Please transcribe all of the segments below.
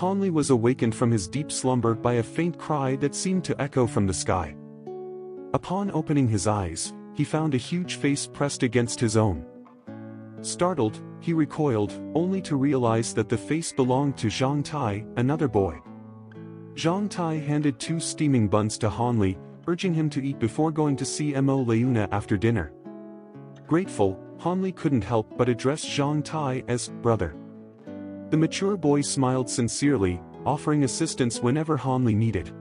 Hanli was awakened from his deep slumber by a faint cry that seemed to echo from the sky. Upon opening his eyes, he found a huge face pressed against his own. Startled, he recoiled, only to realize that the face belonged to Zhang Tai, another boy. Zhang Tai handed 2 steaming buns to Hanli, urging him to eat before going to see Mo Leuna after dinner. Grateful, Hanli couldn't help but address Zhang Tai as brother. The mature boy smiled sincerely, offering assistance whenever Hanli needed.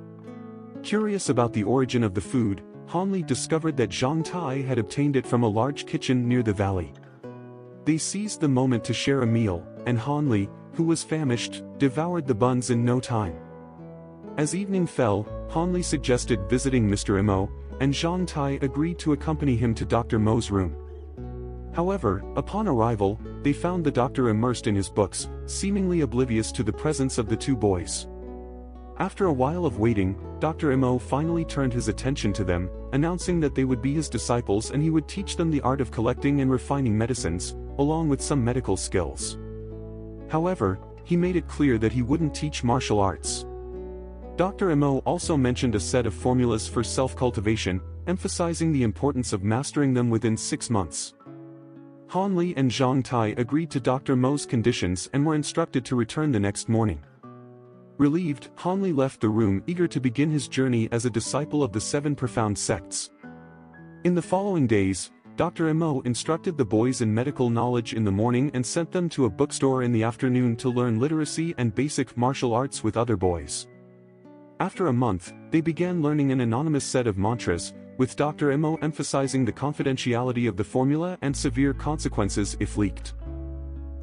Curious about the origin of the food, Hanli discovered that Zhang Tai had obtained it from a large kitchen near the valley. They seized the moment to share a meal, and Hanli, who was famished, devoured the buns in no time. As evening fell, Hanli suggested visiting Mr. Mo, and Zhang Tai agreed to accompany him to Dr. Mo's room. However, upon arrival, they found the doctor immersed in his books, seemingly oblivious to the presence of the 2 boys. After a while of waiting, Dr. Mo finally turned his attention to them, announcing that they would be his disciples and he would teach them the art of collecting and refining medicines, along with some medical skills. However, he made it clear that he wouldn't teach martial arts. Dr. Mo also mentioned a set of formulas for self-cultivation, emphasizing the importance of mastering them within 6 months. Hanli and Zhang Tai agreed to Dr. Mo's conditions and were instructed to return the next morning. Relieved, Hanli left the room eager to begin his journey as a disciple of the 7 profound sects. In the following days, Dr. Mo instructed the boys in medical knowledge in the morning and sent them to a bookstore in the afternoon to learn literacy and basic martial arts with other boys. After a month, they began learning an anonymous set of mantras, with Dr. Mo emphasizing the confidentiality of the formula and severe consequences if leaked.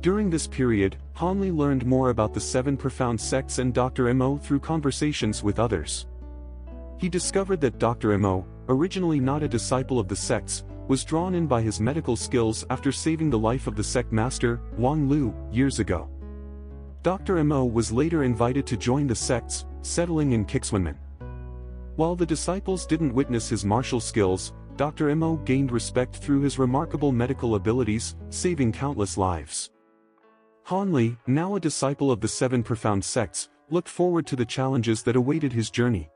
During this period, Hanli learned more about the 7 profound sects and Dr. Mo through conversations with others. He discovered that Dr. Mo, originally not a disciple of the sects, was drawn in by his medical skills after saving the life of the sect master, Wang Lu, years ago. Dr. Mo was later invited to join the sects, settling in Kixwanmen. While the disciples didn't witness his martial skills, Dr. Mo gained respect through his remarkable medical abilities, saving countless lives. Hanli, now a disciple of the 7 profound sects, looked forward to the challenges that awaited his journey.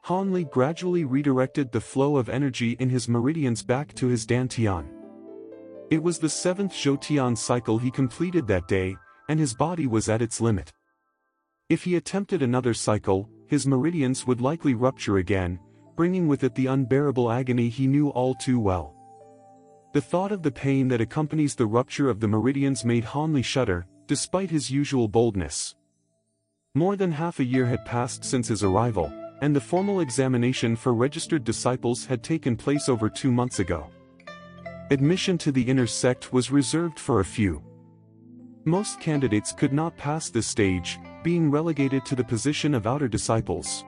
Hanli gradually redirected the flow of energy in his meridians back to his dantian. It was the 7th Zhoutian cycle he completed that day, and his body was at its limit. If he attempted another cycle, his meridians would likely rupture again, bringing with it the unbearable agony he knew all too well. The thought of the pain that accompanies the rupture of the meridians made Hanli shudder, despite his usual boldness. More than half a year had passed since his arrival, and the formal examination for registered disciples had taken place over 2 months ago. Admission to the inner sect was reserved for a few. Most candidates could not pass this stage, being relegated to the position of outer disciples.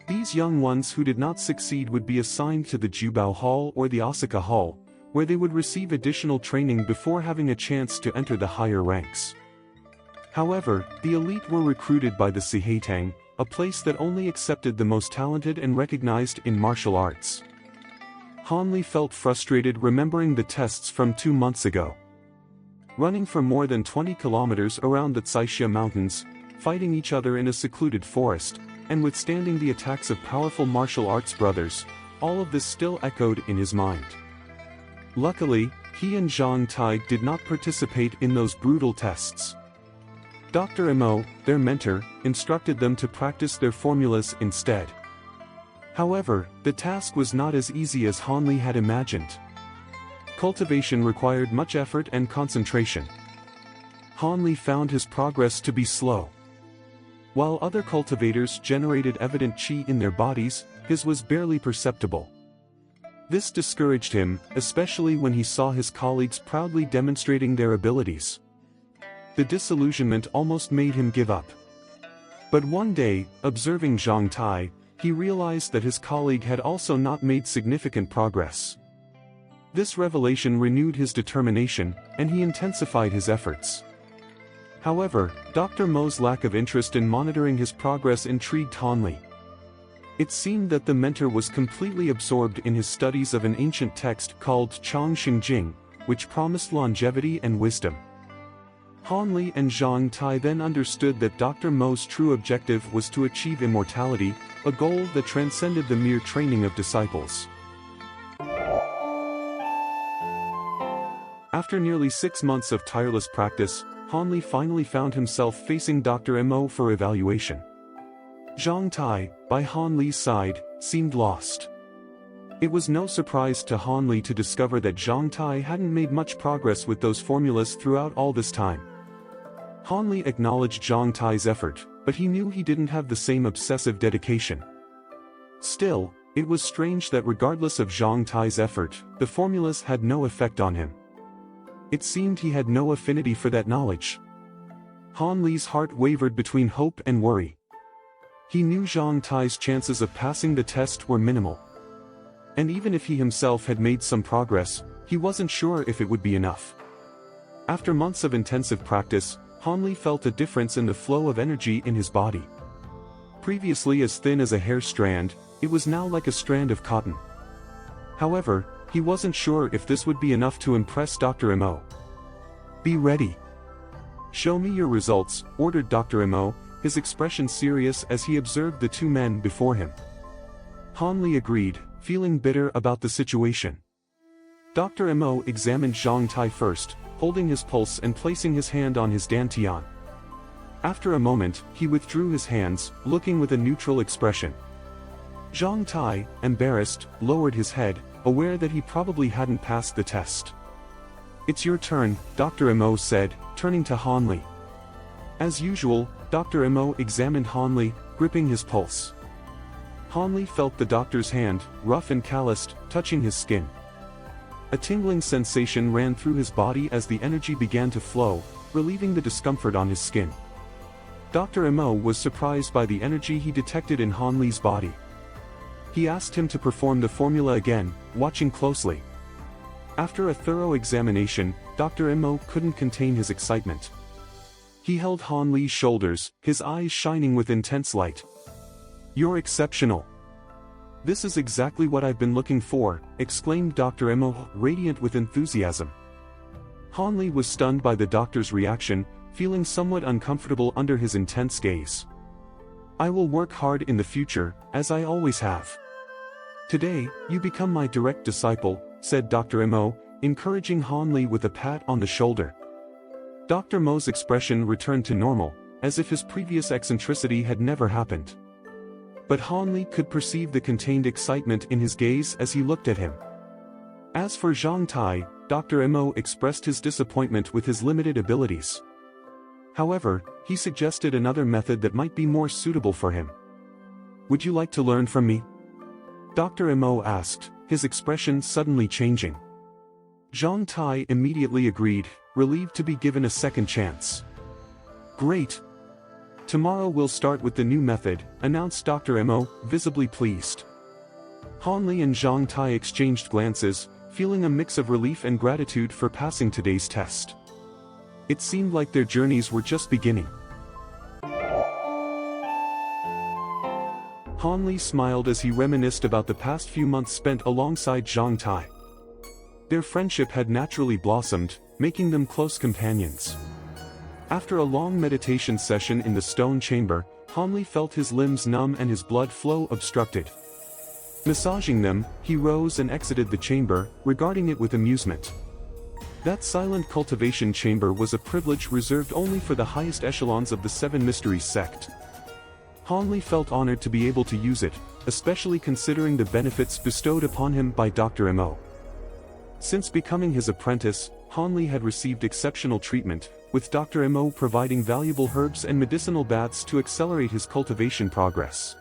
These young ones who did not succeed would be assigned to the Jubao Hall or the Osaka Hall, where they would receive additional training before having a chance to enter the higher ranks. However, the elite were recruited by the Sihaitang, a place that only accepted the most talented and recognized in martial arts. Hanli felt frustrated remembering the tests from 2 months ago. Running for more than 20 kilometers around the Tsaixia Mountains, fighting each other in a secluded forest, and withstanding the attacks of powerful martial arts brothers, all of this still echoed in his mind. Luckily, he and Zhang Tai did not participate in those brutal tests. Dr. Mo, their mentor, instructed them to practice their formulas instead. However, the task was not as easy as Hanli had imagined. Cultivation required much effort and concentration. Hanli found his progress to be slow. While other cultivators generated evident qi in their bodies, his was barely perceptible. This discouraged him, especially when he saw his colleagues proudly demonstrating their abilities. The disillusionment almost made him give up. But one day, observing Zhang Tai, he realized that his colleague had also not made significant progress. This revelation renewed his determination, and he intensified his efforts. However, Dr. Mo's lack of interest in monitoring his progress intrigued Hanli. It seemed that the mentor was completely absorbed in his studies of an ancient text called Chang Xingjing, which promised longevity and wisdom. Han Li and Zhang Tai then understood that Dr. Mo's true objective was to achieve immortality, a goal that transcended the mere training of disciples. After nearly 6 months of tireless practice, Han Li finally found himself facing Dr. Mo for evaluation. Zhang Tai, by Han Li's side, seemed lost. It was no surprise to Han Li to discover that Zhang Tai hadn't made much progress with those formulas throughout all this time. Han Li acknowledged Zhang Tai's effort, but he knew he didn't have the same obsessive dedication. Still, it was strange that regardless of Zhang Tai's effort, the formulas had no effect on him. It seemed he had no affinity for that knowledge. Han Li's heart wavered between hope and worry. He knew Zhang Tai's chances of passing the test were minimal. And even if he himself had made some progress, he wasn't sure if it would be enough. After months of intensive practice, Han Li felt a difference in the flow of energy in his body. Previously as thin as a hair strand, it was now like a strand of cotton. However, he wasn't sure if this would be enough to impress Dr. Mo. "Be ready. Show me your results," ordered Dr. Mo, his expression serious as he observed the two men before him. Han Li agreed, feeling bitter about the situation. Dr. Mo examined Zhang Tai first, holding his pulse and placing his hand on his dantian. After a moment, he withdrew his hands, looking with a neutral expression. Zhang Tai, embarrassed, lowered his head, aware that he probably hadn't passed the test. "It's your turn," Dr. Mo said, turning to Han Li. As usual, Dr. Mo examined Han Li, gripping his pulse. Han Li felt the doctor's hand, rough and calloused, touching his skin. A tingling sensation ran through his body as the energy began to flow, relieving the discomfort on his skin. Dr. Mo was surprised by the energy he detected in Han Li's body. He asked him to perform the formula again, watching closely. After a thorough examination, Dr. Mo couldn't contain his excitement. He held Han Li's shoulders, his eyes shining with intense light. "You're exceptional. This is exactly what I've been looking for," exclaimed Dr. Mo, radiant with enthusiasm. Han Li was stunned by the doctor's reaction, feeling somewhat uncomfortable under his intense gaze. "I will work hard in the future, as I always have. Today, you become my direct disciple," said Dr. Mo, encouraging Han Li with a pat on the shoulder. Dr. Mo's expression returned to normal, as if his previous eccentricity had never happened. But Han Li could perceive the contained excitement in his gaze as he looked at him. As for Zhang Tai, Dr. Mo expressed his disappointment with his limited abilities. However, he suggested another method that might be more suitable for him. "Would you like to learn from me?" Dr. Mo asked, his expression suddenly changing. Zhang Tai immediately agreed, relieved to be given a second chance. "Great! Tomorrow we'll start with the new method," announced Dr. Mo, visibly pleased. Han Li and Zhang Tai exchanged glances, feeling a mix of relief and gratitude for passing today's test. It seemed like their journeys were just beginning. Han Li smiled as he reminisced about the past few months spent alongside Zhang Tai. Their friendship had naturally blossomed, making them close companions. After a long meditation session in the stone chamber, Han Li felt his limbs numb and his blood flow obstructed. Massaging them, he rose and exited the chamber, regarding it with amusement. That silent cultivation chamber was a privilege reserved only for the highest echelons of the Seven Mysteries sect. Han Li felt honored to be able to use it, especially considering the benefits bestowed upon him by Dr. Mo. Since becoming his apprentice, Han Li had received exceptional treatment, with Dr. Mo providing valuable herbs and medicinal baths to accelerate his cultivation progress.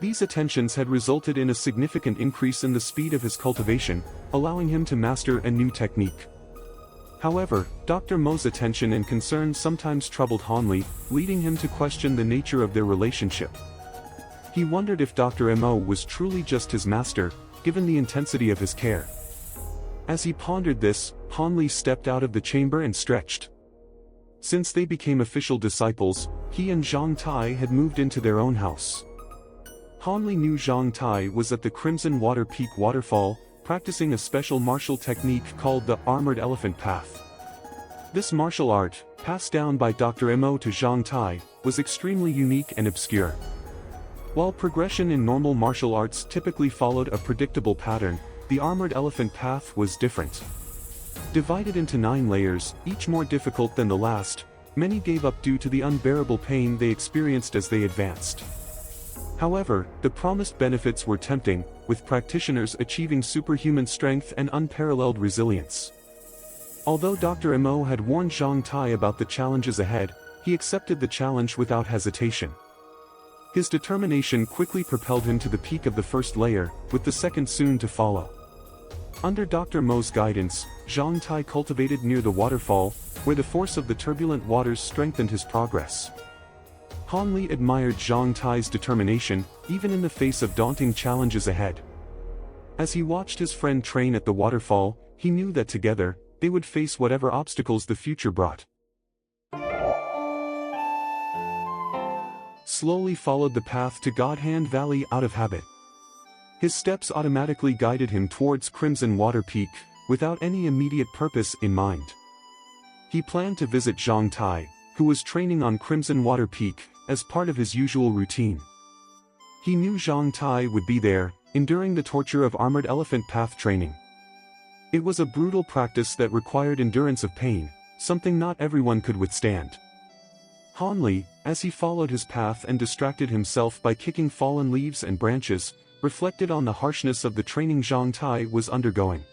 These attentions had resulted in a significant increase in the speed of his cultivation, allowing him to master a new technique. However, Dr. Mo's attention and concern sometimes troubled Han Li, leading him to question the nature of their relationship. He wondered if Dr. Mo was truly just his master, given the intensity of his care. As he pondered this, Han Li stepped out of the chamber and stretched. Since they became official disciples, he and Zhang Tai had moved into their own house. Han Li knew Zhang Tai was at the Crimson Water Peak waterfall, practicing a special martial technique called the Armored Elephant Path. This martial art, passed down by Dr. Mo to Zhang Tai, was extremely unique and obscure. While progression in normal martial arts typically followed a predictable pattern, the armored elephant path was different. Divided into 9 layers, each more difficult than the last, many gave up due to the unbearable pain they experienced as they advanced. However, the promised benefits were tempting, with practitioners achieving superhuman strength and unparalleled resilience. Although Dr. Mo had warned Zhang Tai about the challenges ahead, he accepted the challenge without hesitation. His determination quickly propelled him to the peak of the first layer, with the second soon to follow. Under Dr. Mo's guidance, Zhang Tai cultivated near the waterfall, where the force of the turbulent waters strengthened his progress. Han Li admired Zhang Tai's determination, even in the face of daunting challenges ahead. As he watched his friend train at the waterfall, he knew that together, they would face whatever obstacles the future brought. Slowly followed the path to Godhand Valley out of habit. His steps automatically guided him towards Crimson Water Peak, without any immediate purpose in mind. He planned to visit Zhang Tai, who was training on Crimson Water Peak, as part of his usual routine. He knew Zhang Tai would be there, enduring the torture of armored elephant path training. It was a brutal practice that required endurance of pain, something not everyone could withstand. Han Li, as he followed his path and distracted himself by kicking fallen leaves and branches, reflected on the harshness of the training Zhang Tai was undergoing.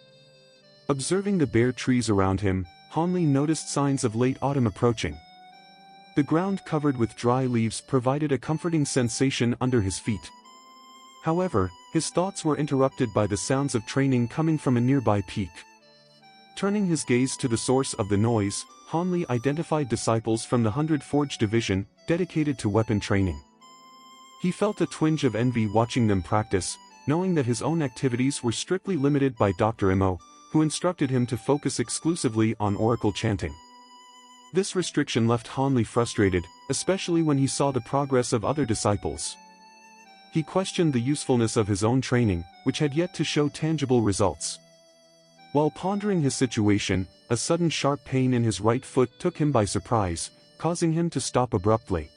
Observing the bare trees around him, Han Li noticed signs of late autumn approaching. The ground covered with dry leaves provided a comforting sensation under his feet. However, his thoughts were interrupted by the sounds of training coming from a nearby peak. Turning his gaze to the source of the noise, Han Li identified disciples from the 100 Forge Division, dedicated to weapon training. He felt a twinge of envy watching them practice, knowing that his own activities were strictly limited by Dr. Mo, who instructed him to focus exclusively on oracle chanting. This restriction left Han Li frustrated, especially when he saw the progress of other disciples. He questioned the usefulness of his own training, which had yet to show tangible results. While pondering his situation, a sudden sharp pain in his right foot took him by surprise, causing him to stop abruptly.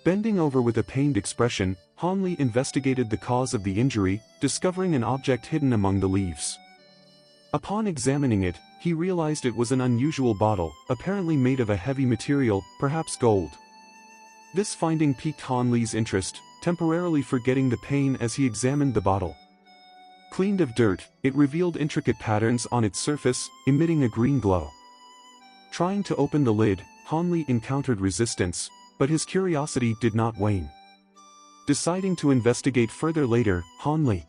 Bending over with a pained expression, Han Li investigated the cause of the injury, discovering an object hidden among the leaves. Upon examining it, he realized it was an unusual bottle, apparently made of a heavy material, perhaps gold. This finding piqued Han Li's interest, temporarily forgetting the pain as he examined the bottle. Cleaned of dirt, it revealed intricate patterns on its surface, emitting a green glow. Trying to open the lid, Han Li encountered resistance, but his curiosity did not wane. Deciding to investigate further later, Han Li